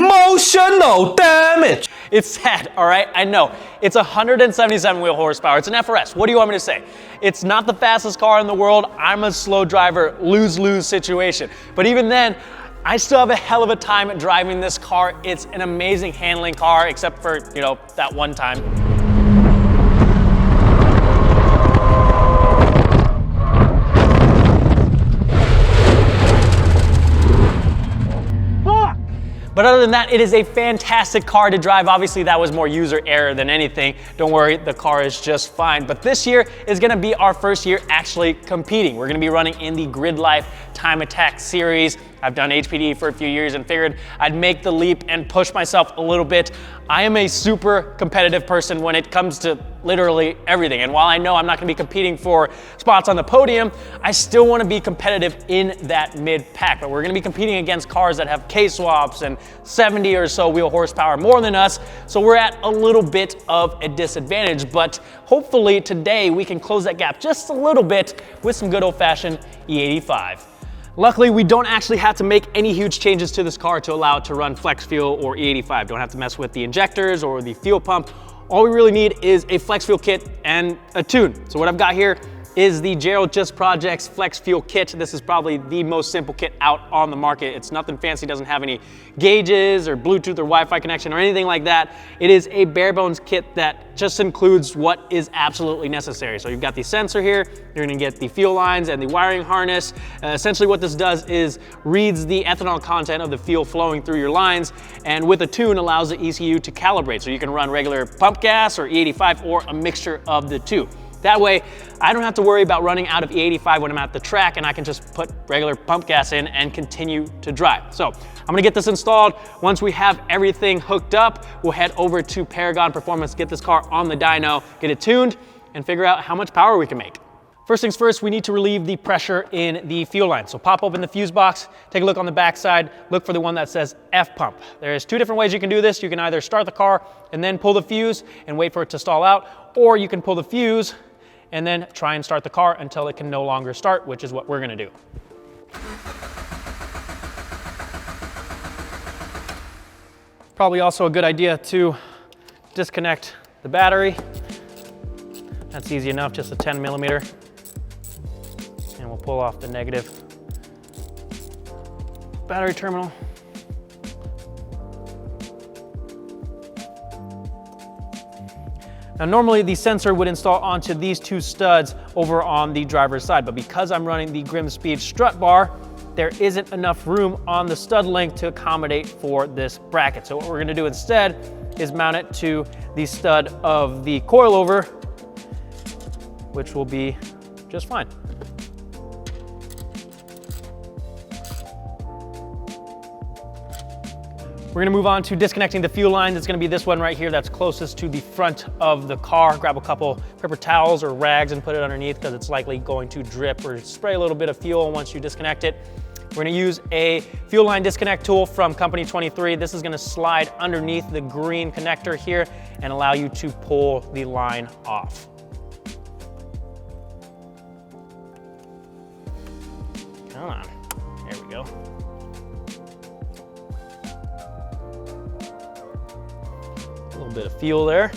Emotional damage. It's sad, all right? I know. It's 177 wheel horsepower. It's an FRS. What do you want me to say? It's not the fastest car in the world. I'm a slow driver, lose-lose situation. But even then, I still have a hell of a time driving this car. It's an amazing handling car, except for, you know, that one time. But other than that, it is a fantastic car to drive. Obviously, that was more user error than anything. Don't worry, the car is just fine. But this year is gonna be our first year actually competing. We're gonna be running in the Grid Life Time Attack series. I've done HPD for a few years and figured I'd make the leap and push myself a little bit. I am a super competitive person when it comes to literally everything. And while I know I'm not gonna be competing for spots on the podium, I still wanna be competitive in that mid-pack. But we're gonna be competing against cars that have K-swaps and 70 or so wheel horsepower more than us. So we're at a little bit of a disadvantage, but hopefully today we can close that gap just a little bit with some good old-fashioned E85. Luckily, we don't actually have to make any huge changes to this car to allow it to run flex fuel or E85. Don't have to mess with the injectors or the fuel pump. All we really need is a flex fuel kit and a tune. So what I've got here is the Gerald Just Projects Flex Fuel Kit. This is probably the most simple kit out on the market. It's nothing fancy, doesn't have any gauges or Bluetooth or Wi-Fi connection or anything like that. It is a bare bones kit that just includes what is absolutely necessary. So you've got the sensor here, you're gonna get the fuel lines and the wiring harness. Essentially what this does is reads the ethanol content of the fuel flowing through your lines, and with a tune allows the ECU to calibrate. So you can run regular pump gas or E85 or a mixture of the two. That way, I don't have to worry about running out of E85 when I'm at the track, and I can just put regular pump gas in and continue to drive. So I'm gonna get this installed. Once we have everything hooked up, we'll head over to Paragon Performance, get this car on the dyno, get it tuned, and figure out how much power we can make. First things first, we need to relieve the pressure in the fuel line. So pop open the fuse box, take a look on the back side, look for the one that says F pump. There's two different ways you can do this. You can either start the car and then pull the fuse and wait for it to stall out, or you can pull the fuse and then try and start the car until it can no longer start, which is what we're gonna do. Probably also a good idea to disconnect the battery. That's easy enough, just a 10mm. And we'll pull off the negative battery terminal. Now normally the sensor would install onto these two studs over on the driver's side, but because I'm running the Grimspeed strut bar, there isn't enough room on the stud length to accommodate for this bracket. So what we're gonna do instead is mount it to the stud of the coilover, which will be just fine. We're gonna move on to disconnecting the fuel lines. It's gonna be this one right here that's closest to the front of the car. Grab a couple paper towels or rags and put it underneath because it's likely going to drip or spray a little bit of fuel once you disconnect it. We're gonna use a fuel line disconnect tool from Company 23. This is gonna slide underneath the green connector here and allow you to pull the line off. Come on, there we go. A little bit of fuel there.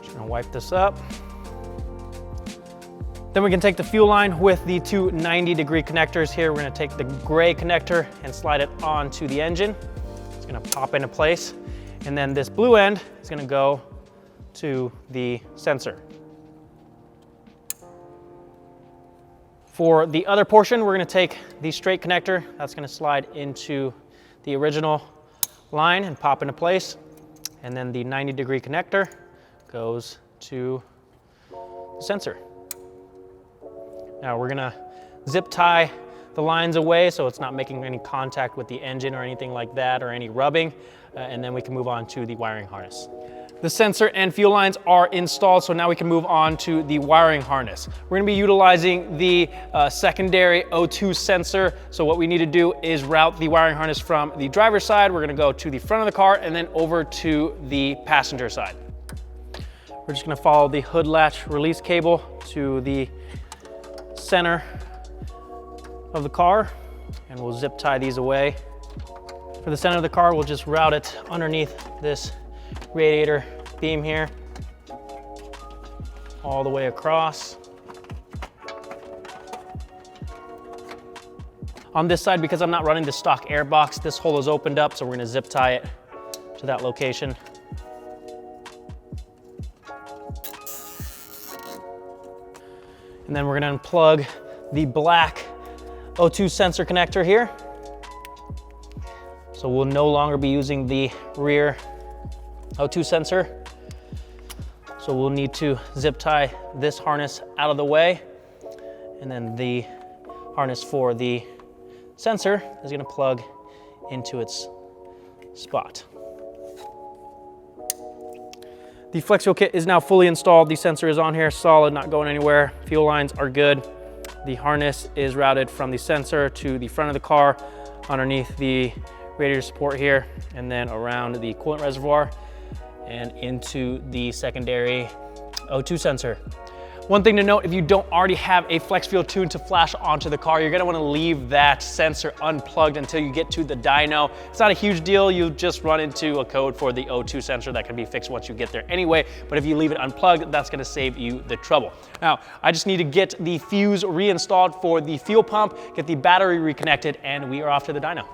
Just gonna wipe this up. Then we can take the fuel line with the two 90-degree connectors here. We're gonna take the gray connector and slide it onto the engine. It's gonna pop into place. And then this blue end is gonna go to the sensor. For the other portion, we're gonna take the straight connector. That's gonna slide into the original line and pop into place. And then the 90-degree connector goes to the sensor. Now we're gonna zip tie the lines away so it's not making any contact with the engine or anything like that or any rubbing, and then we can move on to the wiring harness. The sensor and fuel lines are installed, so now we can move on to the wiring harness. We're gonna be utilizing the secondary O2 sensor. So what we need to do is route the wiring harness from the driver's side. We're gonna go to the front of the car and then over to the passenger side. We're just gonna follow the hood latch release cable to the center of the car, and we'll zip tie these away For the center of the car, we'll just route it underneath this radiator beam here, all the way across. On this side, because I'm not running the stock air box, this hole is opened up, so we're gonna zip tie it to that location. And then we're gonna unplug the black O2 sensor connector here. So we'll no longer be using the rear O2 sensor. So we'll need to zip tie this harness out of the way. And then the harness for the sensor is gonna plug into its spot. The Flex Fuel Kit is now fully installed. The sensor is on here, solid, not going anywhere. Fuel lines are good. The harness is routed from the sensor to the front of the car, underneath the radiator support here, and then around the coolant reservoir and into the secondary O2 sensor. One thing to note, if you don't already have a Flex Fuel tune to flash onto the car, you're gonna wanna leave that sensor unplugged until you get to the dyno. It's not a huge deal. You just run into a code for the O2 sensor that can be fixed once you get there anyway. But if you leave it unplugged, that's gonna save you the trouble. Now, I just need to get the fuse reinstalled for the fuel pump, get the battery reconnected, and we are off to the dyno.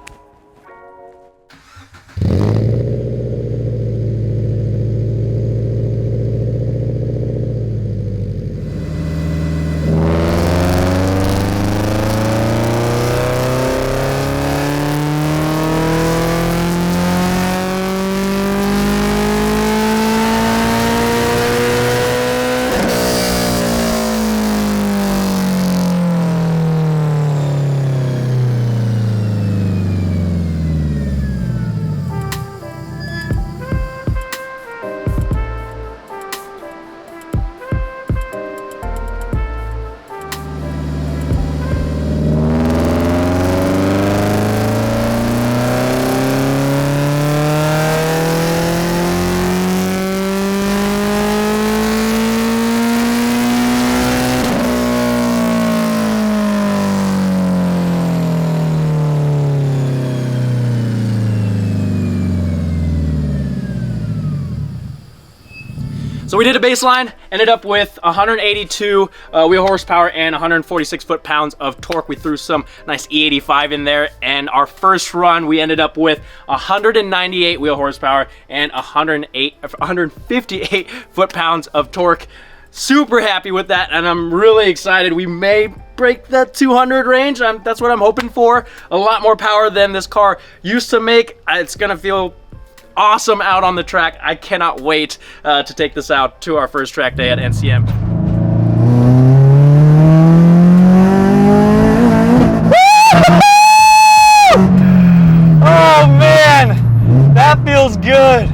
So we did a baseline, ended up with 182 wheel horsepower and 146 foot-pounds of torque. We threw some nice E85 in there, and our first run, we ended up with 198 wheel horsepower and 158 foot-pounds of torque. Super happy with that, and I'm really excited. We may break that 200 range. That's what I'm hoping for. A lot more power than this car used to make. It's gonna feel awesome out on the track. I cannot wait to take this out to our first track day at NCM. Oh man, that feels good.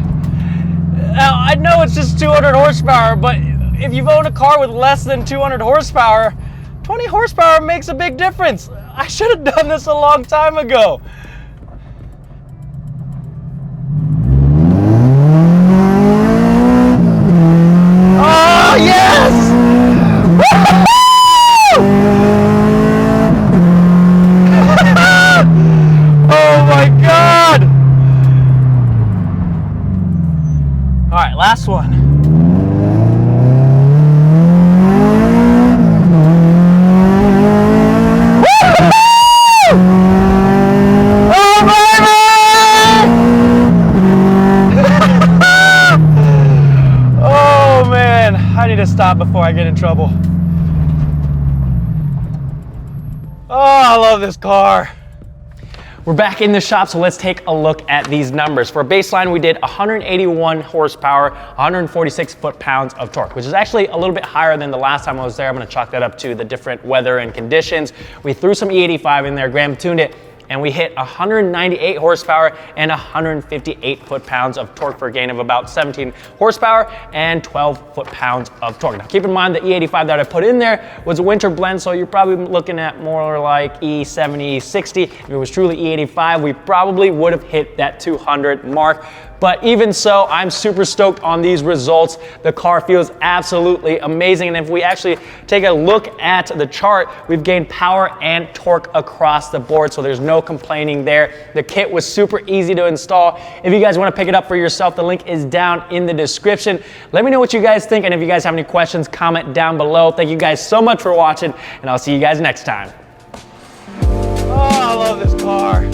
Now I know it's just 200 horsepower, but if you've owned a car with less than 200 horsepower, 20 horsepower makes a big difference. I should have done this a long time ago. Yes! Oh my God! All right, last one. Oh baby! Oh man, I need to stop before I get in trouble. Oh, I love this car. We're back in the shop, so let's take a look at these numbers. For a baseline, we did 181 horsepower, 146 foot-pounds of torque, which is actually a little bit higher than the last time I was there. I'm gonna chalk that up to the different weather and conditions. We threw some E85 in there, Graham tuned it, and we hit 198 horsepower and 158 foot-pounds of torque for a gain of about 17 horsepower and 12 foot-pounds of torque. Now keep in mind the E85 that I put in there was a winter blend, so you're probably looking at more like E70, E60. If it was truly E85, we probably would have hit that 200 mark. But even so, I'm super stoked on these results. The car feels absolutely amazing. And if we actually take a look at the chart, we've gained power and torque across the board, so there's no complaining there. The kit was super easy to install. If you guys want to pick it up for yourself, the link is down in the description. Let me know what you guys think, and if you guys have any questions, comment down below. Thank you guys so much for watching, and I'll see you guys next time. Oh, I love this car.